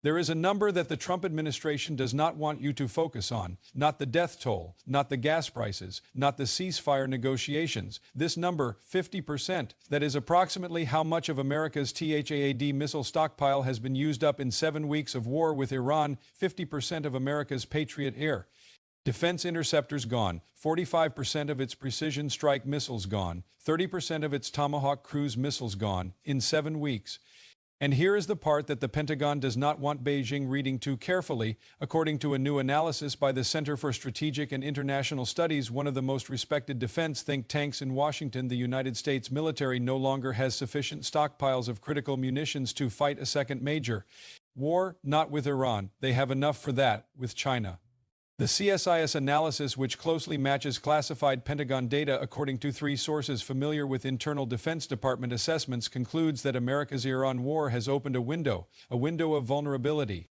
There is a number that the Trump administration does not want you to focus on, not the death toll, not the gas prices, not the ceasefire negotiations. This number, 50%, that is approximately how much of America's THAAD missile stockpile has been used up in 7 weeks of war with Iran, 50% of America's Patriot air defense interceptors gone, 45% of its precision strike missiles gone, 30% of its Tomahawk cruise missiles gone, in 7 weeks. And here is the part that the Pentagon does not want Beijing reading too carefully. According to a new analysis by the Center for Strategic and International Studies, one of the most respected defense think tanks in Washington, the United States military no longer has sufficient stockpiles of critical munitions to fight a second major war, not with Iran. They have enough for that with China. The CSIS analysis, which closely matches classified Pentagon data according to 3 sources familiar with internal Defense Department assessments, concludes that America's Iran war has opened a window of vulnerability.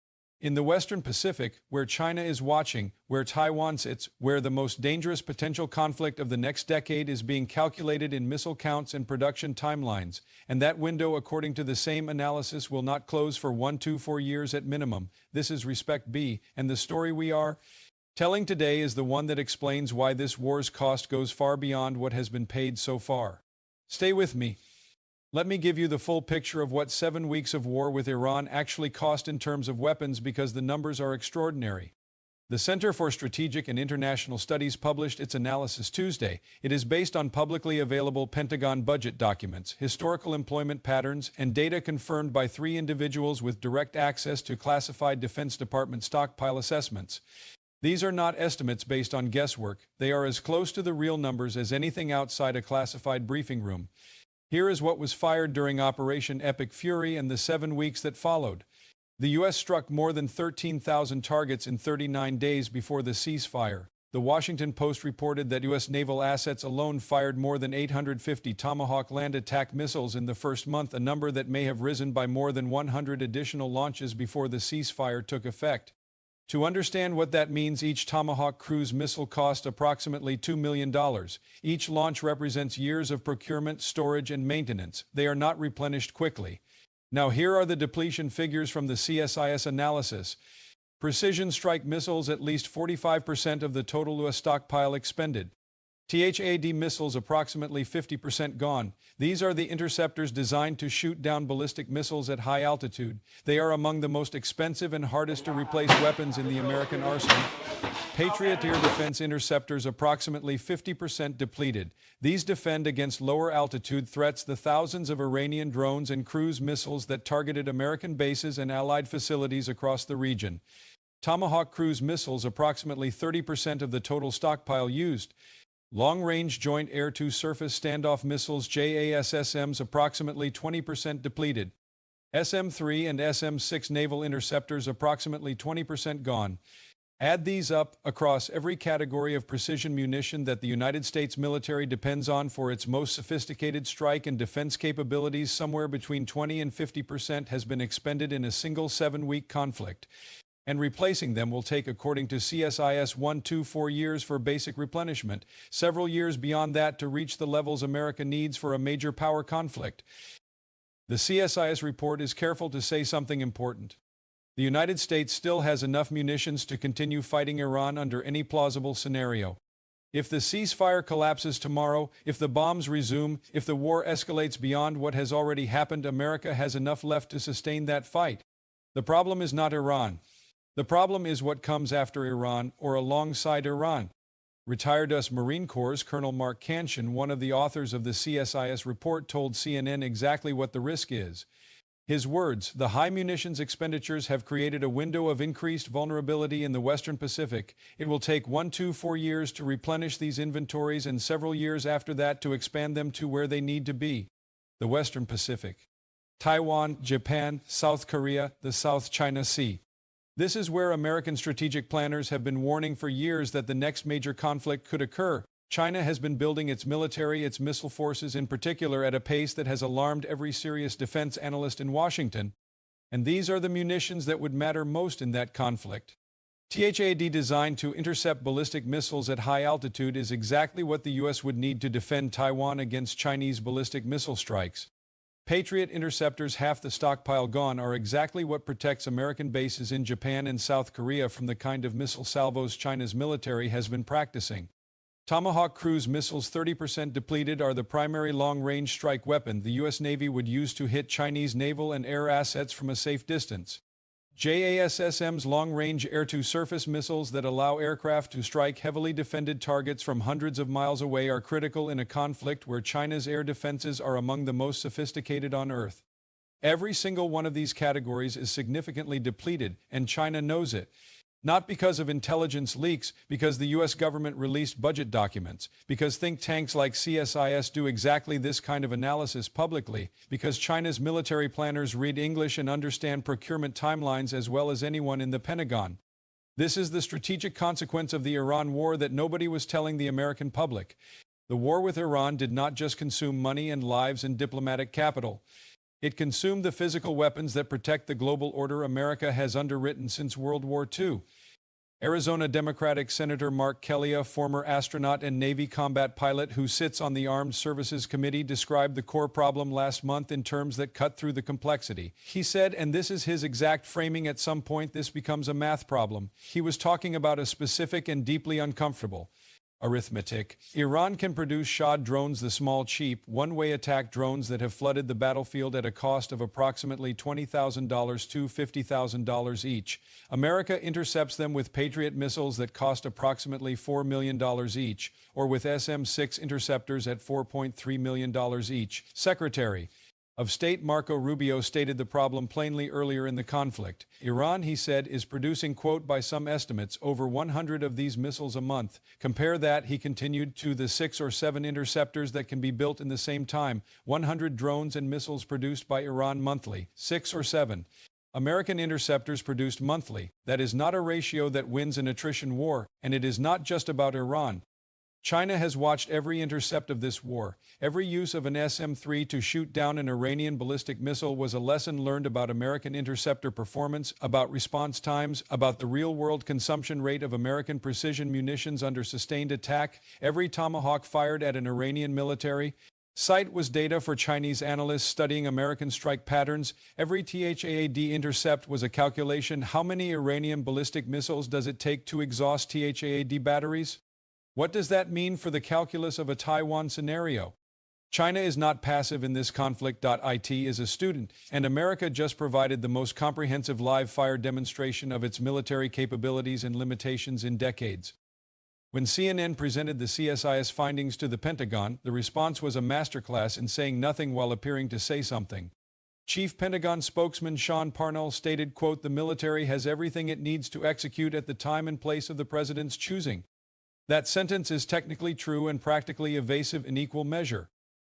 In the Western Pacific, where China is watching, where Taiwan sits, where the most dangerous potential conflict of the next decade is being calculated in missile counts and production timelines, and that window, according to the same analysis, will not close for 1 to 4 years at minimum. This is Respect B, and the story we are telling today is the one that explains why this war's cost goes far beyond what has been paid so far. Stay with me. Let me give you the full picture of what 7 weeks of war with Iran actually cost in terms of weapons, because the numbers are extraordinary. The Center for Strategic and International Studies published its analysis Tuesday. It is based on publicly available Pentagon budget documents, historical employment patterns, and data confirmed by 3 individuals with direct access to classified Defense Department stockpile assessments. These are not estimates based on guesswork. They are as close to the real numbers as anything outside a classified briefing room. Here is what was fired during Operation Epic Fury and the 7 weeks that followed. The U.S. struck more than 13,000 targets in 39 days before the ceasefire. The Washington Post reported that U.S. naval assets alone fired more than 850 Tomahawk land attack missiles in the first month, a number that may have risen by more than 100 additional launches before the ceasefire took effect. To understand what that means, each Tomahawk cruise missile cost approximately $2 million. Each launch represents years of procurement, storage, and maintenance. They are not replenished quickly. Now here are the depletion figures from the CSIS analysis. Precision strike missiles, at least 45% of the total U.S. stockpile expended. THAAD missiles, approximately 50% gone. These are the interceptors designed to shoot down ballistic missiles at high altitude. They are among the most expensive and hardest to replace weapons in the American arsenal. Patriot air defense interceptors, approximately 50% depleted. These defend against lower altitude threats, the thousands of Iranian drones and cruise missiles that targeted American bases and allied facilities across the region. Tomahawk cruise missiles, approximately 30% of the total stockpile used. Long-range Joint Air-to-Surface Standoff Missiles JASSMs, approximately 20% depleted. SM-3 and SM-6 naval interceptors, approximately 20% gone. Add these up across every category of precision munition that the United States military depends on for its most sophisticated strike and defense capabilities, somewhere between 20 and 50% has been expended in a single 7-week conflict. And replacing them will take, according to CSIS, 1 to 4 years for basic replenishment, several years beyond that to reach the levels America needs for a major power conflict. The CSIS report is careful to say something important. The United States still has enough munitions to continue fighting Iran under any plausible scenario. If the ceasefire collapses tomorrow, if the bombs resume, if the war escalates beyond what has already happened, America has enough left to sustain that fight. The problem is not Iran. The problem is what comes after Iran or alongside Iran. Retired U.S. Marine Corps Colonel Mark Canshin, one of the authors of the CSIS report, told CNN exactly what the risk is. His words, "The high munitions expenditures have created a window of increased vulnerability in the Western Pacific. It will take 1 to 4 years to replenish these inventories and several years after that to expand them to where they need to be." The Western Pacific. Taiwan, Japan, South Korea, the South China Sea. This is where American strategic planners have been warning for years that the next major conflict could occur. China has been building its military, its missile forces in particular, at a pace that has alarmed every serious defense analyst in Washington. And these are the munitions that would matter most in that conflict. THAAD, designed to intercept ballistic missiles at high altitude, is exactly what the U.S. would need to defend Taiwan against Chinese ballistic missile strikes. Patriot interceptors, half the stockpile gone, are exactly what protects American bases in Japan and South Korea from the kind of missile salvos China's military has been practicing. Tomahawk cruise missiles, 30% depleted, are the primary long-range strike weapon the U.S. Navy would use to hit Chinese naval and air assets from a safe distance. JASSM's long-range air-to-surface missiles that allow aircraft to strike heavily defended targets from hundreds of miles away are critical in a conflict where China's air defenses are among the most sophisticated on Earth. Every single one of these categories is significantly depleted, and China knows it. Not because of intelligence leaks, because the U.S. government released budget documents, because think tanks like CSIS do exactly this kind of analysis publicly, because China's military planners read English and understand procurement timelines as well as anyone in the Pentagon. This is the strategic consequence of the Iran war that nobody was telling the American public. The war with Iran did not just consume money and lives and diplomatic capital. It consumed the physical weapons that protect the global order America has underwritten since World War II. Arizona Democratic Senator Mark Kelly, a former astronaut and Navy combat pilot who sits on the Armed Services Committee, described the core problem last month in terms that cut through the complexity. He said, and this is his exact framing, at some point this becomes a math problem. He was talking about a specific and deeply uncomfortable arithmetic. Iran can produce Shahd drones, the small, cheap, one-way attack drones that have flooded the battlefield at a cost of approximately $20,000 to $50,000 each. America intercepts them with Patriot missiles that cost approximately $4 million each, or with SM-6 interceptors at $4.3 million each. Secretary of State Marco Rubio stated the problem plainly earlier in the conflict. Iran, he said, is producing, quote, by some estimates, over 100 of these missiles a month. Compare that, he continued, to the 6 or 7 interceptors that can be built in the same time. 100 drones and missiles produced by Iran monthly. 6 or 7 American interceptors produced monthly. That is not a ratio that wins an attrition war, and it is not just about Iran. China has watched every intercept of this war. Every use of an SM-3 to shoot down an Iranian ballistic missile was a lesson learned about American interceptor performance, about response times, about the real-world consumption rate of American precision munitions under sustained attack. Every Tomahawk fired at an Iranian military site was data for Chinese analysts studying American strike patterns. Every THAAD intercept was a calculation. How many Iranian ballistic missiles does it take to exhaust THAAD batteries? What does that mean for the calculus of a Taiwan scenario? China is not passive in this conflict. It is a student, and America just provided the most comprehensive live-fire demonstration of its military capabilities and limitations in decades. When CNN presented the CSIS findings to the Pentagon, the response was a masterclass in saying nothing while appearing to say something. Chief Pentagon spokesman Sean Parnell stated, quote, the military has everything it needs to execute at the time and place of the president's choosing. That sentence is technically true and practically evasive in equal measure.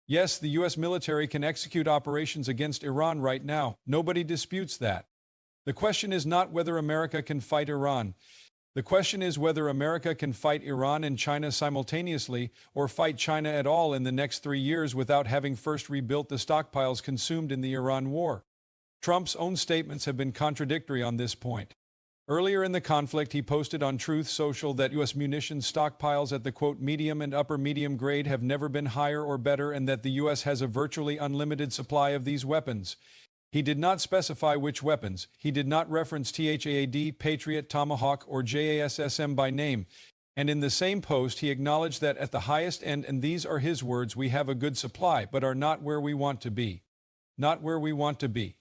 Yes, the U.S. military can execute operations against Iran right now. Nobody disputes that. The question is not whether America can fight Iran. The question is whether America can fight Iran and China simultaneously, or fight China at all in the next 3 years without having first rebuilt the stockpiles consumed in the Iran war. Trump's own statements have been contradictory on this point. Earlier in the conflict, he posted on Truth Social that U.S. munitions stockpiles at the, quote, medium and upper medium grade have never been higher or better, and that the U.S. has a virtually unlimited supply of these weapons. He did not specify which weapons. He did not reference THAAD, Patriot, Tomahawk, or JASSM by name. And in the same post, he acknowledged that at the highest end, and these are his words, we have a good supply, but are not where we want to be. Not where we want to be.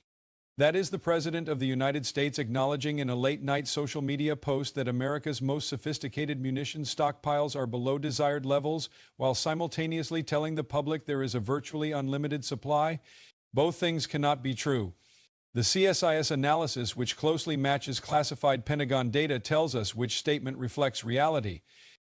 That is the President of the United States acknowledging in a late-night social media post that America's most sophisticated munitions stockpiles are below desired levels, while simultaneously telling the public there is a virtually unlimited supply. Both things cannot be true. The CSIS analysis, which closely matches classified Pentagon data, tells us which statement reflects reality.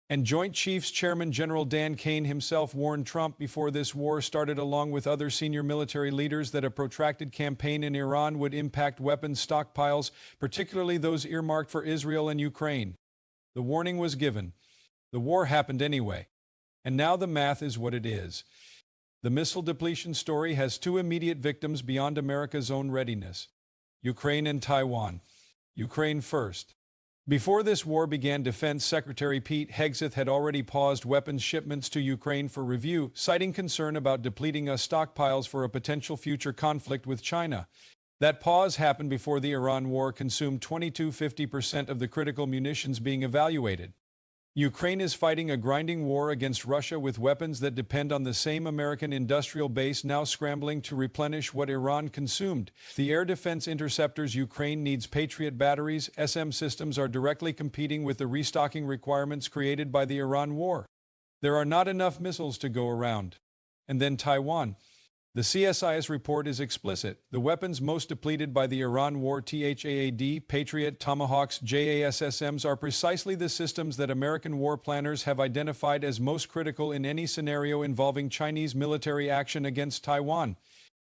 And Joint Chiefs Chairman General Dan Kane himself warned Trump before this war started, along with other senior military leaders, that a protracted campaign in Iran would impact weapons stockpiles, particularly those earmarked for Israel and Ukraine. The warning was given. The war happened anyway. And now the math is what it is. The missile depletion story has 2 immediate victims beyond America's own readiness: Ukraine and Taiwan. Ukraine first. Before this war began, Defense Secretary Pete Hegseth had already paused weapons shipments to Ukraine for review, citing concern about depleting US stockpiles for a potential future conflict with China. That pause happened before the Iran war consumed 50% of the critical munitions being evaluated. Ukraine is fighting a grinding war against Russia with weapons that depend on the same American industrial base, now scrambling to replenish what Iran consumed. The air defense interceptors Ukraine needs Patriot batteries, SM systems are directly competing with the restocking requirements created by the Iran war. There are not enough missiles to go around. And then Taiwan. The CSIS report is explicit. The weapons most depleted by the Iran war, THAAD, Patriot, Tomahawks, JASSMs, are precisely the systems that American war planners have identified as most critical in any scenario involving Chinese military action against Taiwan.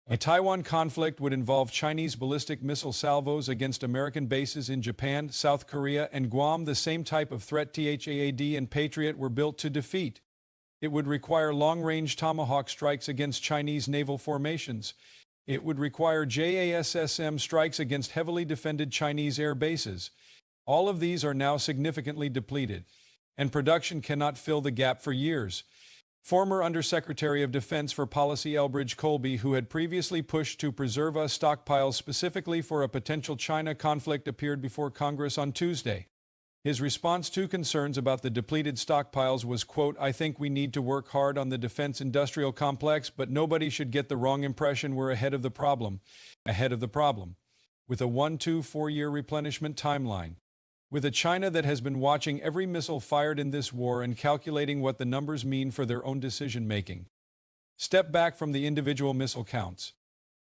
A Taiwan conflict would involve Chinese ballistic missile salvos against American bases in Japan, South Korea, and Guam, the same type of threat THAAD and Patriot were built to defeat. It would require long-range Tomahawk strikes against Chinese naval formations. It would require JASSM strikes against heavily defended Chinese air bases. All of these are now significantly depleted, and production cannot fill the gap for years. Former Undersecretary of Defense for Policy Elbridge Colby, who had previously pushed to preserve US stockpiles specifically for a potential China conflict, appeared before Congress on Tuesday. His response to concerns about the depleted stockpiles was, quote, "I think we need to work hard on the defense industrial complex, but nobody should get the wrong impression we're ahead of the problem. With a 1-4 year replenishment timeline. With a China that has been watching every missile fired in this war and calculating what the numbers mean for their own decision-making. Step back from the individual missile counts.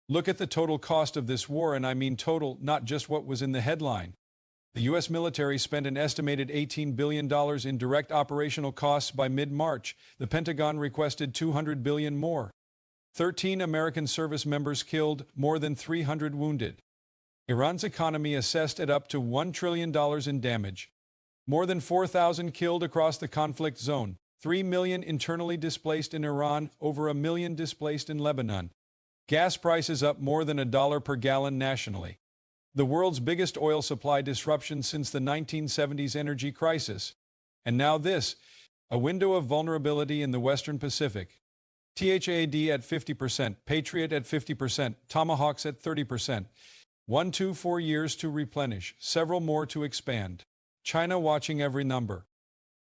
Look at the total cost of this war, and I mean total, not just what was in the headline. The U.S. military spent an estimated $18 billion in direct operational costs by mid-March. The Pentagon requested $200 billion more. 13 American service members killed, more than 300 wounded. Iran's economy assessed at up to $1 trillion in damage. More than 4,000 killed across the conflict zone. 3 million internally displaced in Iran, over 1 million displaced in Lebanon. Gas prices up more than $1 per gallon nationally. The world's biggest oil supply disruption since the 1970s energy crisis. And now this, a window of vulnerability in the Western Pacific. THAAD at 50%, Patriot at 50%, Tomahawks at 30%. 1-4 years to replenish, several more to expand. China watching every number.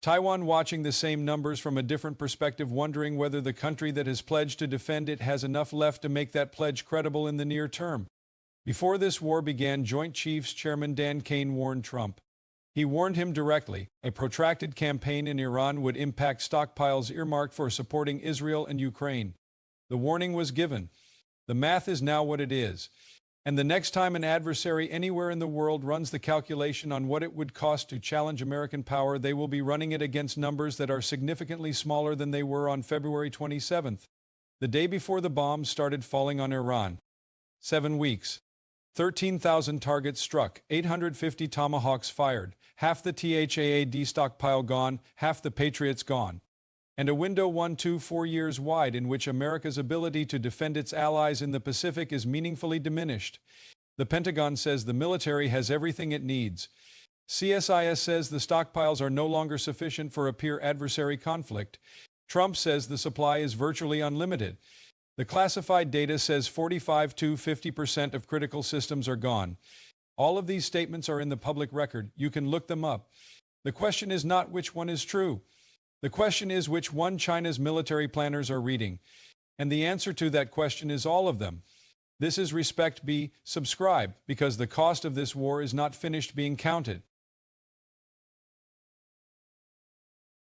Taiwan watching the same numbers from a different perspective, wondering whether the country that has pledged to defend it has enough left to make that pledge credible in the near term. Before this war began, Joint Chiefs Chairman Dan Kane warned Trump. He warned him directly, a protracted campaign in Iran would impact stockpiles earmarked for supporting Israel and Ukraine. The warning was given. The math is now what it is. And the next time an adversary anywhere in the world runs the calculation on what it would cost to challenge American power, they will be running it against numbers that are significantly smaller than they were on February 27th, the day before the bombs started falling on Iran. 7 weeks. 13,000 targets struck, 850 Tomahawks fired, half the THAAD stockpile gone, half the Patriots gone. And a window 1-4 years wide in which America's ability to defend its allies in the Pacific is meaningfully diminished. The Pentagon says the military has everything it needs. CSIS says the stockpiles are no longer sufficient for a peer adversary conflict. Trump says the supply is virtually unlimited. The classified data says 45-50% of critical systems are gone. All of these statements are in the public record. You can look them up. The question is not which one is true. The question is which one China's military planners are reading. And the answer to that question is all of them. This is Respect B. Subscribe, because the cost of this war is not finished being counted.